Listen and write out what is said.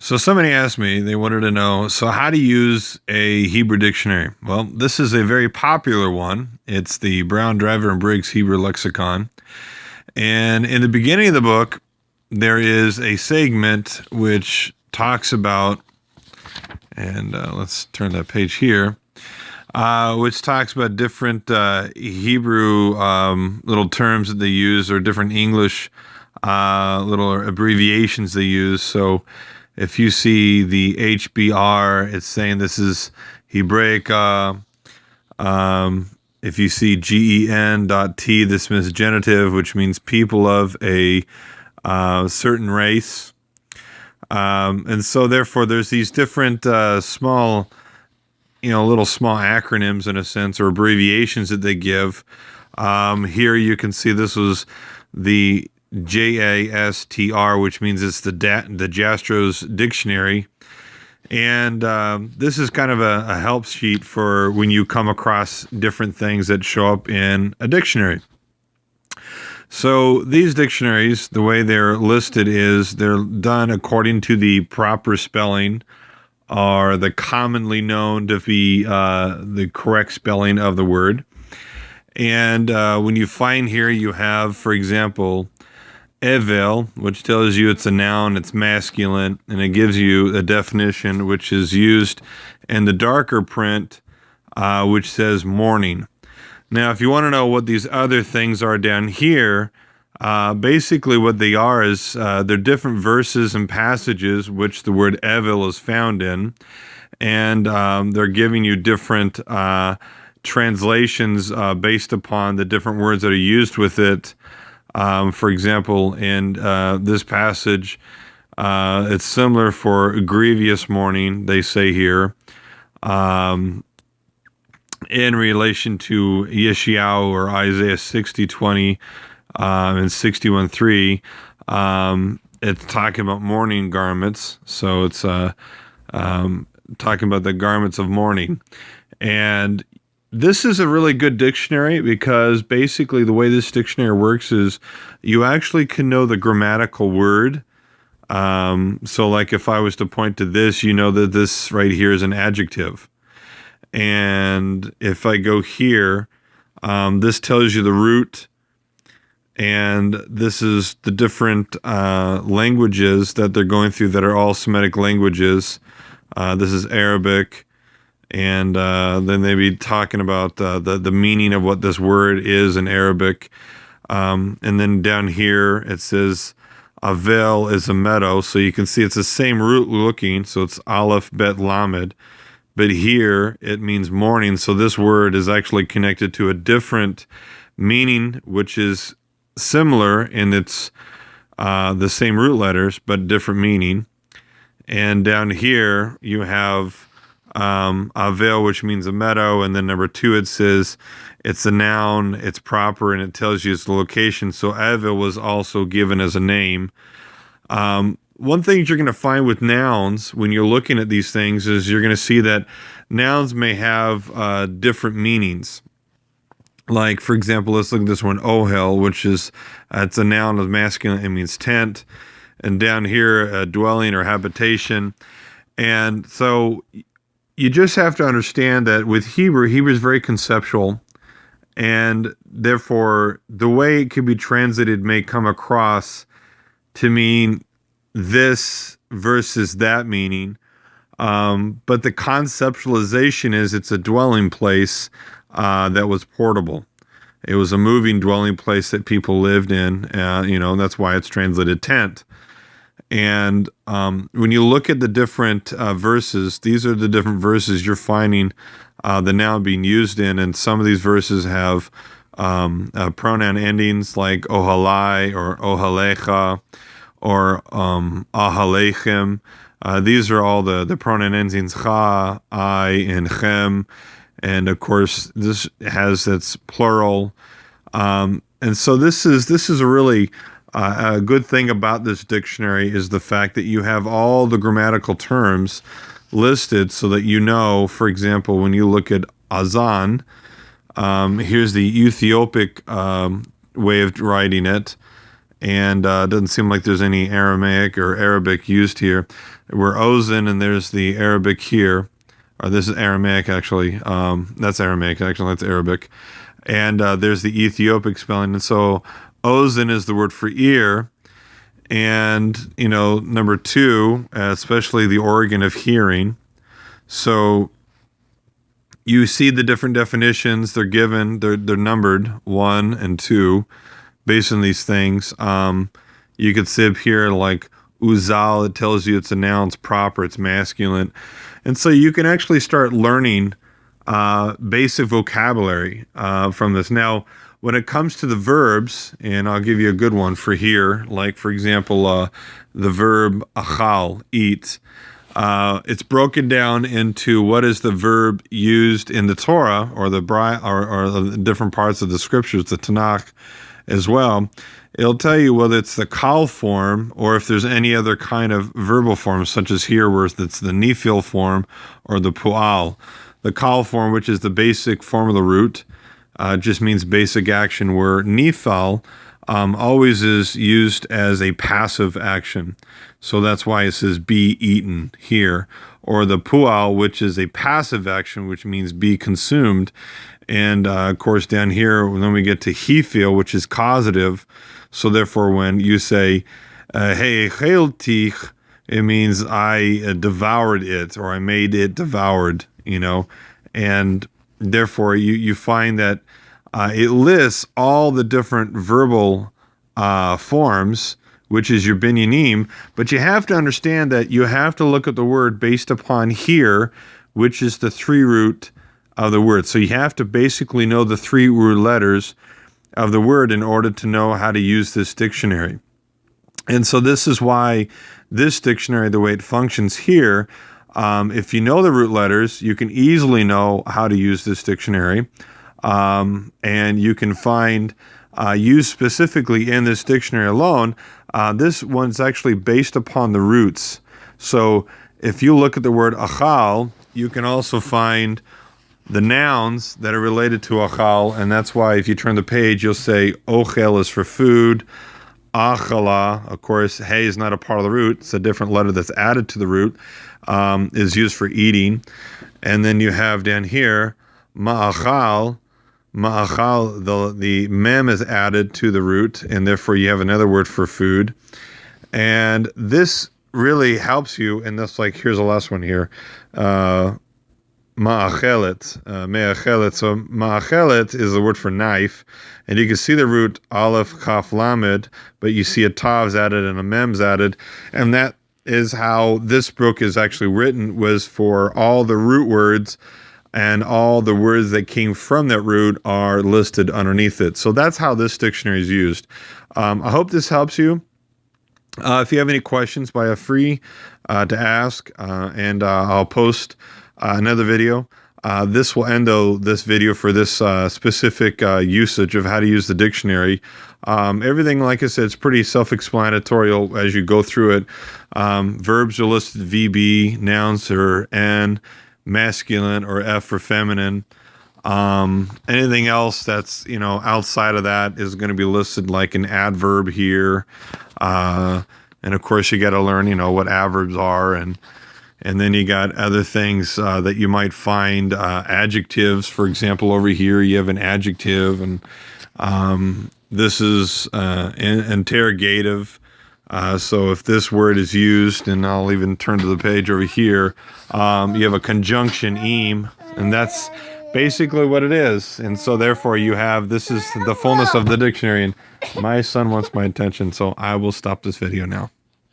So somebody asked me, they wanted to know, so how to use a Hebrew dictionary? Well, this is a very popular one. It's the Brown, Driver, and Briggs Hebrew Lexicon. And in the beginning of the book, there is a segment which talks about, and let's turn that page here, which talks about different Hebrew little terms that they use, or different English little abbreviations they use. So if you see the HBR, it's saying this is Hebraic. If you see GEN.T, this means genitive, which means people of a certain race. And so therefore there's these different small, little small acronyms in a sense, or abbreviations that they give. Here you can see this was the JASTR, which means it's the Jastro's Dictionary. And this is kind of a help sheet for when you come across different things that show up in a dictionary. So these dictionaries, the way they're listed is they're done according to the proper spelling, or the commonly known to be the correct spelling of the word. And when you find here, you have, for example, Evel, which tells you it's a noun, it's masculine, and it gives you a definition which is used in the darker print, which says morning. Now, if you want to know what these other things are down here, basically what they are is they're different verses and passages which the word Evel is found in, and they're giving you different translations based upon the different words that are used with it. For example, in this passage, it's similar for grievous mourning, they say here, in relation to Yeshayahu or Isaiah 60:20 and 61:3. It's talking about mourning garments, so it's talking about the garments of mourning. And this is a really good dictionary because basically the way this dictionary works is you actually can know the grammatical word. So like if I was to point to this, you know that this right here is an adjective. And if I go here, this tells you the root, and this is the different languages that they're going through that are all Semitic languages. This is Arabic. And then they'd be talking about the meaning of what this word is in Arabic. And then down here it says Avel is a meadow. So you can see it's the same root looking. So it's Aleph Bet Lamed. But here it means morning. So this word is actually connected to a different meaning, which is similar in its the same root letters, but different meaning. And down here you have Avel, which means a meadow, and then number 2 it says it's a noun, it's proper, and it tells you its location. So Avel was also given as a name. One thing you're going to find with nouns when you're looking at these things is you're going to see that nouns may have different meanings. Like, for example, let's look at this one, ohel, which is it's a noun of masculine, it means tent, and down here, dwelling or habitation. And so you just have to understand that with Hebrew is very conceptual, and therefore the way it could be translated may come across to mean this versus that meaning. But the conceptualization is it's a dwelling place that was portable. It was a moving dwelling place that people lived in, and that's why it's translated tent. And when you look at the different verses, these are the different verses you're finding the noun being used in. And some of these verses have pronoun endings like ohalai or ohalecha or ahalechem. These are all the pronoun endings cha, I, and chem. And of course, this has its plural. And so this is a really a good thing about this dictionary is the fact that you have all the grammatical terms listed so that you know, for example, when you look at azan, here's the Ethiopic way of writing it, and it doesn't seem like there's any Aramaic or Arabic used here. We're Ozen, and there's the Arabic here. Or this is Aramaic, actually. That's Aramaic, actually. That's Arabic. And there's the Ethiopic spelling. And so Ozen is the word for ear. And, number 2, especially the organ of hearing. So you see the different definitions. They're given. They're numbered, 1 and 2, based on these things. You could see up here like uzal. It tells you it's a noun, it's proper, it's masculine. And so you can actually start learning basic vocabulary from this. Now, when it comes to the verbs, and I'll give you a good one for here, like, for example, the verb achal, eat. It's broken down into what is the verb used in the Torah or the different parts of the scriptures, the Tanakh as well. It'll tell you whether it's the kal form or if there's any other kind of verbal form, such as here where it's the nifil form or the pu'al. The kal form, which is the basic form of the root, just means basic action, where nifal always is used as a passive action. So that's why it says be eaten here. Or the pu'al, which is a passive action, which means be consumed. And of course, down here, then we get to hifil, which is causative. So therefore, when you say, hey, cheltich, it means I devoured it, or I made it devoured, and therefore you find that it lists all the different verbal forms, which is your binyanim, but you have to understand that you have to look at the word based upon here, which is the 3 root of the word. So you have to basically know the 3 root letters of the word in order to know how to use this dictionary. And so this is why this dictionary, the way it functions here, if you know the root letters, you can easily know how to use this dictionary. And you can find used specifically in this dictionary alone. This one's actually based upon the roots. So if you look at the word achal, you can also find the nouns that are related to achal, and that's why if you turn the page, you'll say ochel is for food, achala, of course, hey is not a part of the root, it's a different letter that's added to the root, is used for eating. And then you have down here, ma'achal, the mem is added to the root, and therefore you have another word for food. And this really helps you, and that's like, here's the last one here, ma'achelet, me'achelet. So ma'achelet is the word for knife, and you can see the root aleph, kaf, lamed, but you see a tav's added and a mem's added, and that is how this book is actually written, was for all the root words, and all the words that came from that root are listed underneath it. So that's how this dictionary is used. I hope this helps you. If you have any questions, feel free to ask, and I'll post another video. This will end this video for this specific usage of how to use the dictionary. Everything, like I said, is pretty self-explanatory as you go through it. Verbs are listed VB, nouns are N, masculine or F for feminine. Anything else that's outside of that is going to be listed like an adverb here. And of course you got to learn what adverbs are, and then you got other things that you might find, adjectives. For example, over here you have an adjective, and this is interrogative. So if this word is used, and I'll even turn to the page over here, you have a conjunction im, and that's basically what it is. And so therefore this is the fullness of the dictionary, and my son wants my attention, so I will stop this video now.